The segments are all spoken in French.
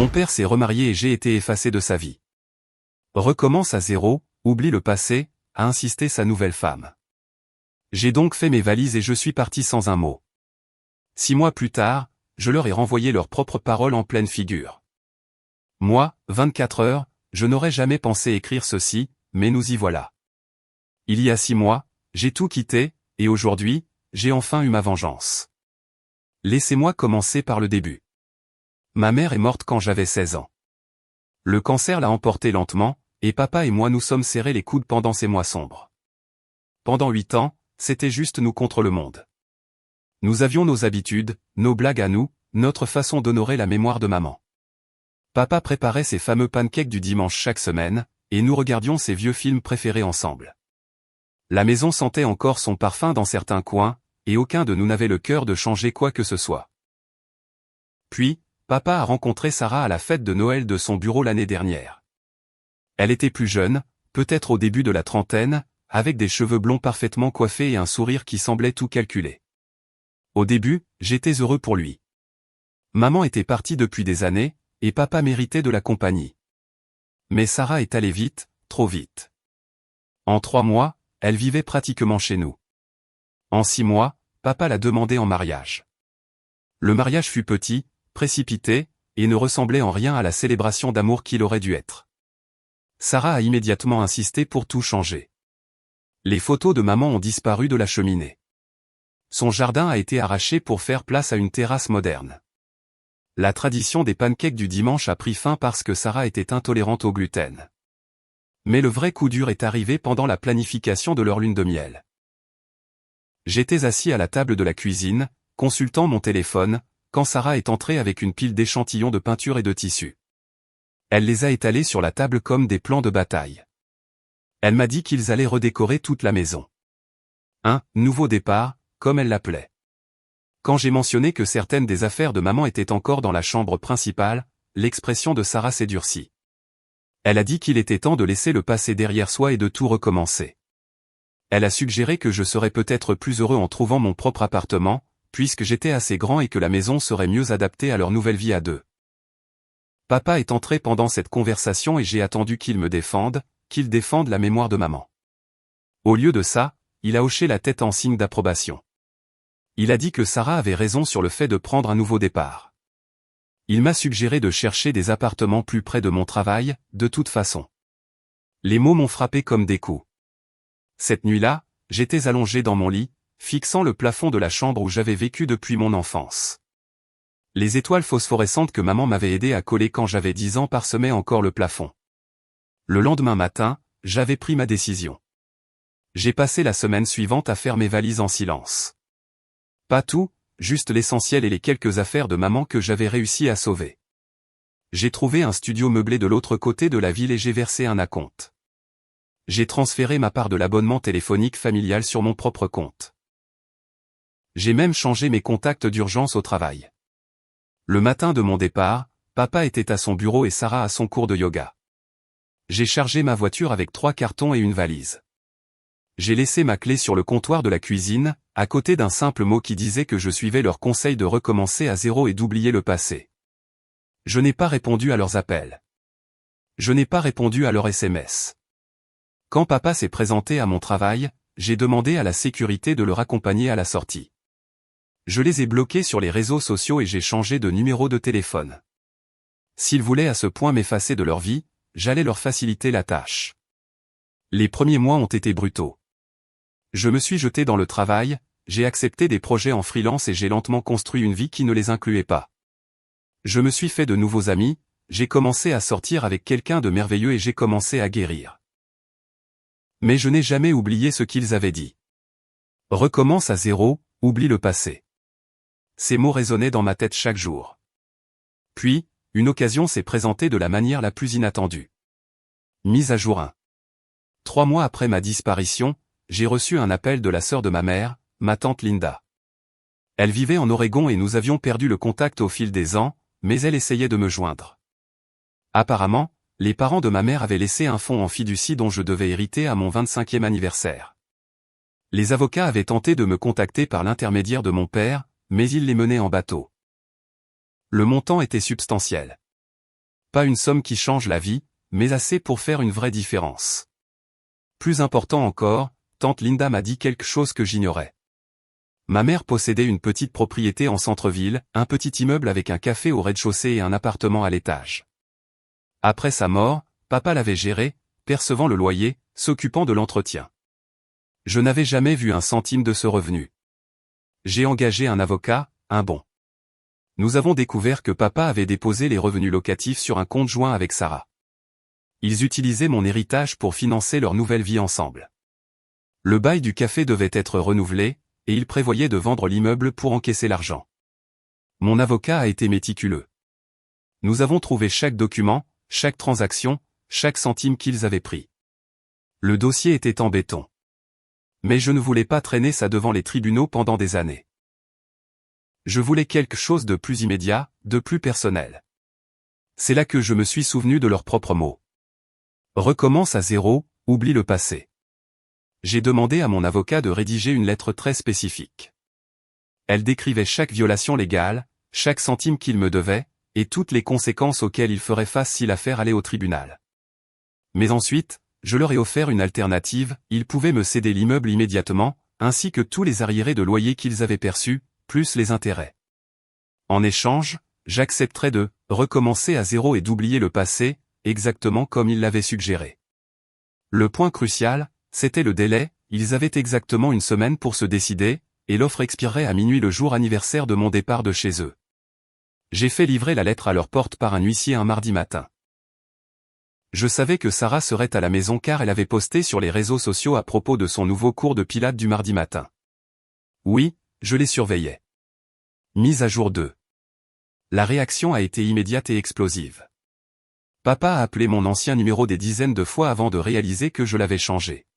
Mon père s'est remarié et j'ai été effacé de sa vie. Recommence à zéro, oublie le passé, a insisté sa nouvelle femme. J'ai donc fait mes valises et je suis parti sans un mot. 6 mois plus tard, je leur ai renvoyé leurs propres paroles en pleine figure. Moi, 24 heures, je n'aurais jamais pensé écrire ceci, mais nous y voilà. Il y a 6 mois, j'ai tout quitté, et aujourd'hui, j'ai enfin eu ma vengeance. Laissez-moi commencer par le début. Ma mère est morte quand j'avais 16 ans. Le cancer l'a emporté lentement, et papa et moi nous sommes serrés les coudes pendant ces mois sombres. Pendant 8 ans, c'était juste nous contre le monde. Nous avions nos habitudes, nos blagues à nous, notre façon d'honorer la mémoire de maman. Papa préparait ses fameux pancakes du dimanche chaque semaine, et nous regardions ses vieux films préférés ensemble. La maison sentait encore son parfum dans certains coins, et aucun de nous n'avait le cœur de changer quoi que ce soit. Puis, papa a rencontré Sarah à la fête de Noël de son bureau l'année dernière. Elle était plus jeune, peut-être au début de la trentaine, avec des cheveux blonds parfaitement coiffés et un sourire qui semblait tout calculer. Au début, j'étais heureux pour lui. Maman était partie depuis des années, et papa méritait de la compagnie. Mais Sarah est allée vite, trop vite. En 3 mois, elle vivait pratiquement chez nous. En 6 mois, papa l'a demandé en mariage. Le mariage fut petit, précipité, et ne ressemblait en rien à la célébration d'amour qu'il aurait dû être. Sarah a immédiatement insisté pour tout changer. Les photos de maman ont disparu de la cheminée. Son jardin a été arraché pour faire place à une terrasse moderne. La tradition des pancakes du dimanche a pris fin parce que Sarah était intolérante au gluten. Mais le vrai coup dur est arrivé pendant la planification de leur lune de miel. J'étais assis à la table de la cuisine, consultant mon téléphone, quand Sarah est entrée avec une pile d'échantillons de peinture et de tissus. Elle les a étalés sur la table comme des plans de bataille. Elle m'a dit qu'ils allaient redécorer toute la maison. Un nouveau départ, comme elle l'appelait. Quand j'ai mentionné que certaines des affaires de maman étaient encore dans la chambre principale, l'expression de Sarah s'est durcie. Elle a dit qu'il était temps de laisser le passé derrière soi et de tout recommencer. Elle a suggéré que je serais peut-être plus heureux en trouvant mon propre appartement, puisque j'étais assez grand et que la maison serait mieux adaptée à leur nouvelle vie à deux. Papa est entré pendant cette conversation et j'ai attendu qu'il me défende, qu'il défende la mémoire de maman. Au lieu de ça, il a hoché la tête en signe d'approbation. Il a dit que Sarah avait raison sur le fait de prendre un nouveau départ. Il m'a suggéré de chercher des appartements plus près de mon travail, de toute façon. Les mots m'ont frappé comme des coups. Cette nuit-là, j'étais allongé dans mon lit, fixant le plafond de la chambre où j'avais vécu depuis mon enfance. Les étoiles phosphorescentes que maman m'avait aidé à coller quand j'avais 10 ans parsemaient encore le plafond. Le lendemain matin, j'avais pris ma décision. J'ai passé la semaine suivante à faire mes valises en silence. Pas tout, juste l'essentiel et les quelques affaires de maman que j'avais réussi à sauver. J'ai trouvé un studio meublé de l'autre côté de la ville et j'ai versé un acompte. J'ai transféré ma part de l'abonnement téléphonique familial sur mon propre compte. J'ai même changé mes contacts d'urgence au travail. Le matin de mon départ, papa était à son bureau et Sarah à son cours de yoga. J'ai chargé ma voiture avec 3 cartons et une valise. J'ai laissé ma clé sur le comptoir de la cuisine, à côté d'un simple mot qui disait que je suivais leur conseil de recommencer à zéro et d'oublier le passé. Je n'ai pas répondu à leurs appels. Je n'ai pas répondu à leurs SMS. Quand papa s'est présenté à mon travail, j'ai demandé à la sécurité de le raccompagner à la sortie. Je les ai bloqués sur les réseaux sociaux et j'ai changé de numéro de téléphone. S'ils voulaient à ce point m'effacer de leur vie, j'allais leur faciliter la tâche. Les premiers mois ont été brutaux. Je me suis jeté dans le travail, j'ai accepté des projets en freelance et j'ai lentement construit une vie qui ne les incluait pas. Je me suis fait de nouveaux amis, j'ai commencé à sortir avec quelqu'un de merveilleux et j'ai commencé à guérir. Mais je n'ai jamais oublié ce qu'ils avaient dit. Recommence à zéro, oublie le passé. Ces mots résonnaient dans ma tête chaque jour. Puis, une occasion s'est présentée de la manière la plus inattendue. Mise à jour 1. 3 mois après ma disparition, j'ai reçu un appel de la sœur de ma mère, ma tante Linda. Elle vivait en Oregon et nous avions perdu le contact au fil des ans, mais elle essayait de me joindre. Apparemment, les parents de ma mère avaient laissé un fonds en fiducie dont je devais hériter à mon 25e anniversaire. Les avocats avaient tenté de me contacter par l'intermédiaire de mon père, mais ils les menaient en bateau. Le montant était substantiel. Pas une somme qui change la vie, mais assez pour faire une vraie différence. Plus important encore, tante Linda m'a dit quelque chose que j'ignorais. Ma mère possédait une petite propriété en centre-ville, un petit immeuble avec un café au rez-de-chaussée et un appartement à l'étage. Après sa mort, papa l'avait géré, percevant le loyer, s'occupant de l'entretien. Je n'avais jamais vu un centime de ce revenu. J'ai engagé un avocat, un bon. Nous avons découvert que papa avait déposé les revenus locatifs sur un compte joint avec Sarah. Ils utilisaient mon héritage pour financer leur nouvelle vie ensemble. Le bail du café devait être renouvelé, et ils prévoyaient de vendre l'immeuble pour encaisser l'argent. Mon avocat a été méticuleux. Nous avons trouvé chaque document, chaque transaction, chaque centime qu'ils avaient pris. Le dossier était en béton. Mais je ne voulais pas traîner ça devant les tribunaux pendant des années. Je voulais quelque chose de plus immédiat, de plus personnel. C'est là que je me suis souvenu de leurs propres mots. Recommence à zéro, oublie le passé. J'ai demandé à mon avocat de rédiger une lettre très spécifique. Elle décrivait chaque violation légale, chaque centime qu'il me devait, et toutes les conséquences auxquelles il ferait face si l'affaire allait au tribunal. Mais ensuite, je leur ai offert une alternative, ils pouvaient me céder l'immeuble immédiatement, ainsi que tous les arriérés de loyer qu'ils avaient perçus, plus les intérêts. En échange, j'accepterais de recommencer à zéro et d'oublier le passé, exactement comme ils l'avaient suggéré. Le point crucial, c'était le délai, ils avaient exactement une semaine pour se décider, et l'offre expirerait à minuit le jour anniversaire de mon départ de chez eux. J'ai fait livrer la lettre à leur porte par un huissier un mardi matin. Je savais que Sarah serait à la maison car elle avait posté sur les réseaux sociaux à propos de son nouveau cours de pilates du mardi matin. Oui, je les surveillais. Mise à jour 2. La réaction a été immédiate et explosive. Papa a appelé mon ancien numéro des dizaines de fois avant de réaliser que je l'avais changé.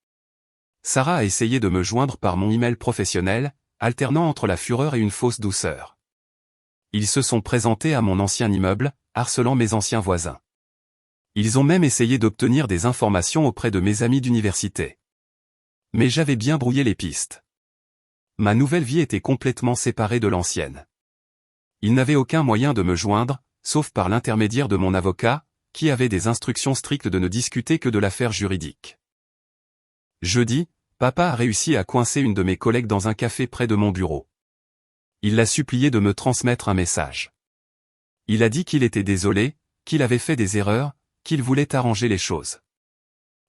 Sarah a essayé de me joindre par mon email professionnel, alternant entre la fureur et une fausse douceur. Ils se sont présentés à mon ancien immeuble, harcelant mes anciens voisins. Ils ont même essayé d'obtenir des informations auprès de mes amis d'université. Mais j'avais bien brouillé les pistes. Ma nouvelle vie était complètement séparée de l'ancienne. Ils n'avaient aucun moyen de me joindre, sauf par l'intermédiaire de mon avocat, qui avait des instructions strictes de ne discuter que de l'affaire juridique. Jeudi, papa a réussi à coincer une de mes collègues dans un café près de mon bureau. Il l'a supplié de me transmettre un message. Il a dit qu'il était désolé, qu'il avait fait des erreurs, qu'il voulait arranger les choses.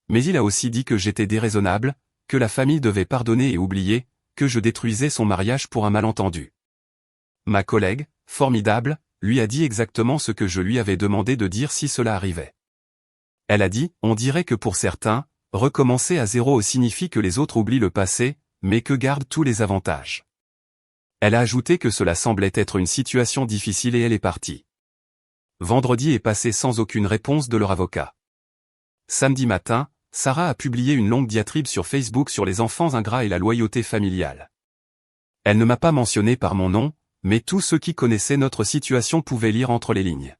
Mais il a aussi dit que j'étais déraisonnable, que la famille devait pardonner et oublier, que je détruisais son mariage pour un malentendu. Ma collègue, formidable, lui a dit exactement ce que je lui avais demandé de dire si cela arrivait. Elle a dit, on dirait que pour certains, recommencer à zéro signifie que les autres oublient le passé, mais que gardent tous les avantages. Elle a ajouté que cela semblait être une situation difficile et elle est partie. Vendredi est passé sans aucune réponse de leur avocat. Samedi matin, Sarah a publié une longue diatribe sur Facebook sur les enfants ingrats et la loyauté familiale. Elle ne m'a pas mentionné par mon nom, mais tous ceux qui connaissaient notre situation pouvaient lire entre les lignes.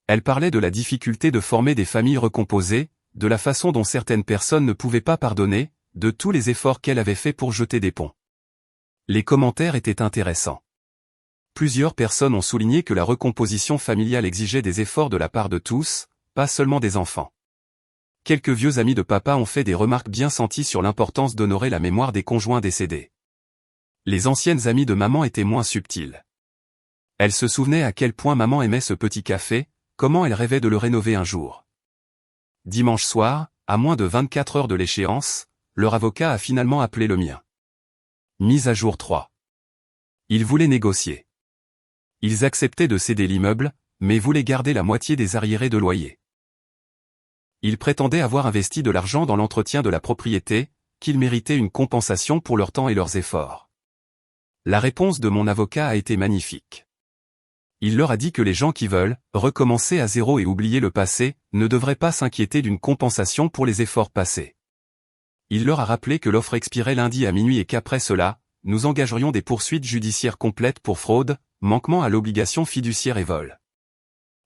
Elle parlait de la difficulté de former des familles recomposées, de la façon dont certaines personnes ne pouvaient pas pardonner, de tous les efforts qu'elle avait faits pour jeter des ponts. Les commentaires étaient intéressants. Plusieurs personnes ont souligné que la recomposition familiale exigeait des efforts de la part de tous, pas seulement des enfants. Quelques vieux amis de papa ont fait des remarques bien senties sur l'importance d'honorer la mémoire des conjoints décédés. Les anciennes amies de maman étaient moins subtiles. Elles se souvenaient à quel point maman aimait ce petit café, comment elle rêvait de le rénover un jour. Dimanche soir, à moins de 24 heures de l'échéance, leur avocat a finalement appelé le mien. Mise à jour 3. Ils voulaient négocier. Ils acceptaient de céder l'immeuble, mais voulaient garder la moitié des arriérés de loyer. Ils prétendaient avoir investi de l'argent dans l'entretien de la propriété, qu'ils méritaient une compensation pour leur temps et leurs efforts. La réponse de mon avocat a été magnifique. Il leur a dit que les gens qui veulent recommencer à zéro et oublier le passé ne devraient pas s'inquiéter d'une compensation pour les efforts passés. Il leur a rappelé que l'offre expirait lundi à minuit et qu'après cela, nous engagerions des poursuites judiciaires complètes pour fraude, manquement à l'obligation fiduciaire et vol.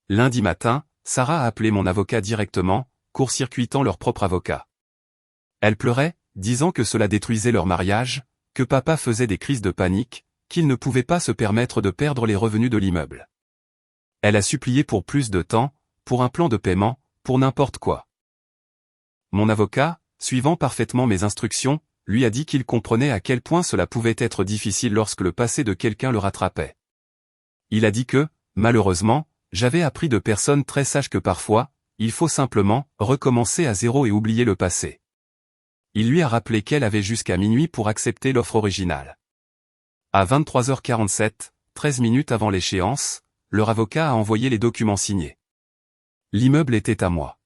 Lundi matin, Sarah a appelé mon avocat directement, court-circuitant leur propre avocat. Elle pleurait, disant que cela détruisait leur mariage, que papa faisait des crises de panique, qu'il ne pouvait pas se permettre de perdre les revenus de l'immeuble. Elle a supplié pour plus de temps, pour un plan de paiement, pour n'importe quoi. Mon avocat, suivant parfaitement mes instructions, lui a dit qu'il comprenait à quel point cela pouvait être difficile lorsque le passé de quelqu'un le rattrapait. Il a dit que, malheureusement, j'avais appris de personnes très sages que parfois, il faut simplement recommencer à zéro et oublier le passé. Il lui a rappelé qu'elle avait jusqu'à minuit pour accepter l'offre originale. À 23h47, 13 minutes avant l'échéance, leur avocat a envoyé les documents signés. L'immeuble était à moi.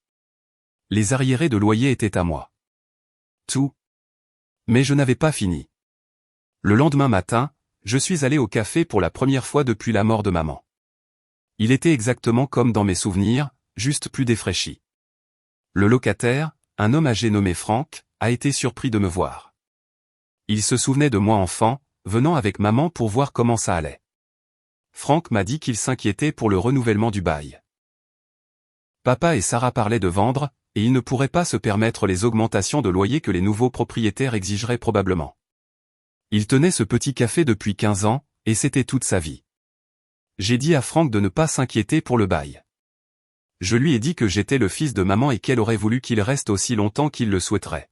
Les arriérés de loyer étaient à moi. Tout. Mais je n'avais pas fini. Le lendemain matin, je suis allé au café pour la première fois depuis la mort de maman. Il était exactement comme dans mes souvenirs, juste plus défraîchi. Le locataire, un homme âgé nommé Franck, a été surpris de me voir. Il se souvenait de moi enfant, venant avec maman pour voir comment ça allait. Franck m'a dit qu'il s'inquiétait pour le renouvellement du bail. Papa et Sarah parlaient de vendre, et ils ne pourraient pas se permettre les augmentations de loyer que les nouveaux propriétaires exigeraient probablement. Il tenait ce petit café depuis 15 ans, et c'était toute sa vie. J'ai dit à Franck de ne pas s'inquiéter pour le bail. Je lui ai dit que j'étais le fils de maman et qu'elle aurait voulu qu'il reste aussi longtemps qu'il le souhaiterait.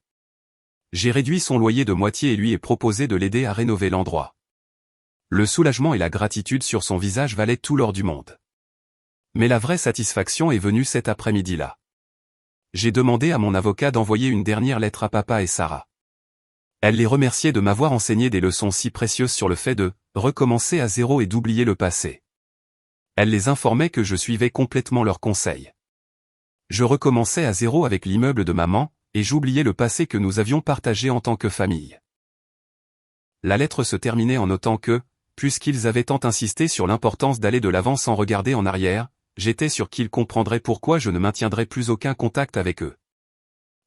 J'ai réduit son loyer de moitié et lui ai proposé de l'aider à rénover l'endroit. Le soulagement et la gratitude sur son visage valaient tout l'or du monde. Mais la vraie satisfaction est venue cet après-midi-là. J'ai demandé à mon avocat d'envoyer une dernière lettre à papa et Sarah. Elle les remerciait de m'avoir enseigné des leçons si précieuses sur le fait de recommencer à zéro et d'oublier le passé. Elle les informait que je suivais complètement leurs conseils. Je recommençais à zéro avec l'immeuble de maman, et j'oubliais le passé que nous avions partagé en tant que famille. La lettre se terminait en notant que, puisqu'ils avaient tant insisté sur l'importance d'aller de l'avant sans regarder en arrière, j'étais sûr qu'ils comprendraient pourquoi je ne maintiendrais plus aucun contact avec eux.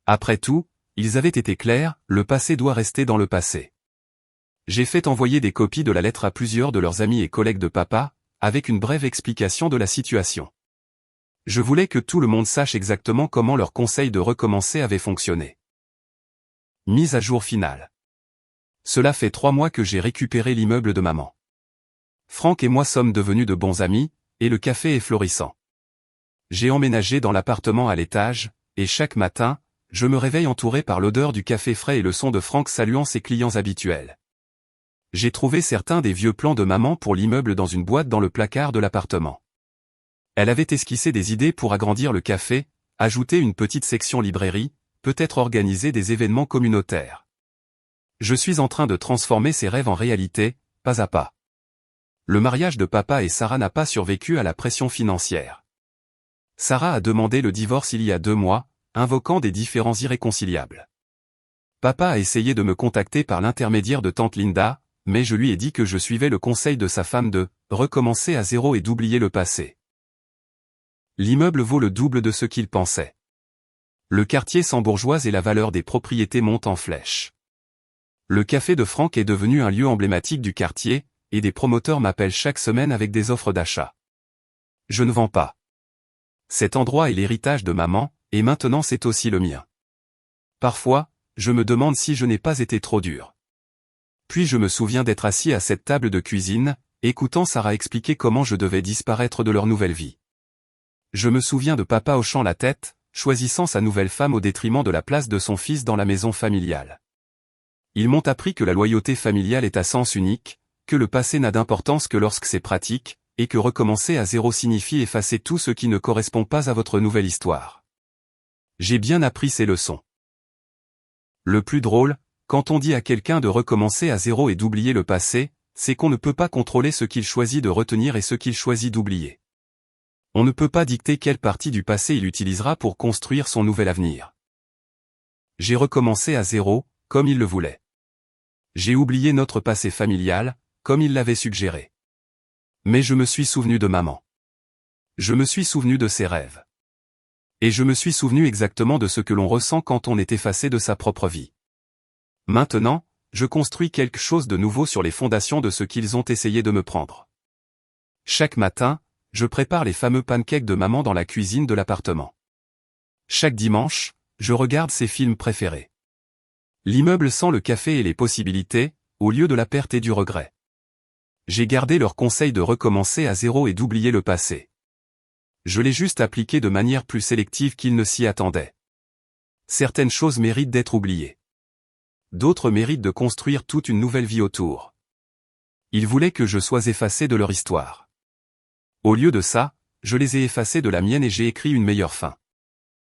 Après tout, ils avaient été clairs, le passé doit rester dans le passé. J'ai fait envoyer des copies de la lettre à plusieurs de leurs amis et collègues de papa, avec une brève explication de la situation. Je voulais que tout le monde sache exactement comment leur conseil de recommencer avait fonctionné. Mise à jour finale. Cela fait 3 mois que j'ai récupéré l'immeuble de maman. Franck et moi sommes devenus de bons amis, et le café est florissant. J'ai emménagé dans l'appartement à l'étage, et chaque matin, je me réveille entouré par l'odeur du café frais et le son de Franck saluant ses clients habituels. J'ai trouvé certains des vieux plans de maman pour l'immeuble dans une boîte dans le placard de l'appartement. Elle avait esquissé des idées pour agrandir le café, ajouter une petite section librairie, peut-être organiser des événements communautaires. Je suis en train de transformer ses rêves en réalité, pas à pas. Le mariage de papa et Sarah n'a pas survécu à la pression financière. Sarah a demandé le divorce il y a 2 mois, invoquant des différends irréconciliables. Papa a essayé de me contacter par l'intermédiaire de tante Linda, mais je lui ai dit que je suivais le conseil de sa femme de recommencer à zéro et d'oublier le passé. L'immeuble vaut le double de ce qu'il pensait. Le quartier s'embourgeoise et la valeur des propriétés monte en flèche. Le café de Franck est devenu un lieu emblématique du quartier, et des promoteurs m'appellent chaque semaine avec des offres d'achat. Je ne vends pas. Cet endroit est l'héritage de maman, et maintenant c'est aussi le mien. Parfois, je me demande si je n'ai pas été trop dur. Puis je me souviens d'être assis à cette table de cuisine, écoutant Sarah expliquer comment je devais disparaître de leur nouvelle vie. Je me souviens de papa hochant la tête, choisissant sa nouvelle femme au détriment de la place de son fils dans la maison familiale. Ils m'ont appris que la loyauté familiale est à sens unique, que le passé n'a d'importance que lorsque c'est pratique, et que recommencer à zéro signifie effacer tout ce qui ne correspond pas à votre nouvelle histoire. J'ai bien appris ces leçons. Le plus drôle, quand on dit à quelqu'un de recommencer à zéro et d'oublier le passé, c'est qu'on ne peut pas contrôler ce qu'il choisit de retenir et ce qu'il choisit d'oublier. On ne peut pas dicter quelle partie du passé il utilisera pour construire son nouvel avenir. J'ai recommencé à zéro, comme il le voulait. J'ai oublié notre passé familial, comme il l'avait suggéré. Mais je me suis souvenu de maman. Je me suis souvenu de ses rêves. Et je me suis souvenu exactement de ce que l'on ressent quand on est effacé de sa propre vie. Maintenant, je construis quelque chose de nouveau sur les fondations de ce qu'ils ont essayé de me prendre. Chaque matin, je prépare les fameux pancakes de maman dans la cuisine de l'appartement. Chaque dimanche, je regarde ses films préférés. L'immeuble sent le café et les possibilités, au lieu de la perte et du regret. J'ai gardé leur conseil de recommencer à zéro et d'oublier le passé. Je l'ai juste appliqué de manière plus sélective qu'il ne s'y attendait. Certaines choses méritent d'être oubliées. D'autres méritent de construire toute une nouvelle vie autour. Ils voulaient que je sois effacé de leur histoire. Au lieu de ça, je les ai effacés de la mienne et j'ai écrit une meilleure fin.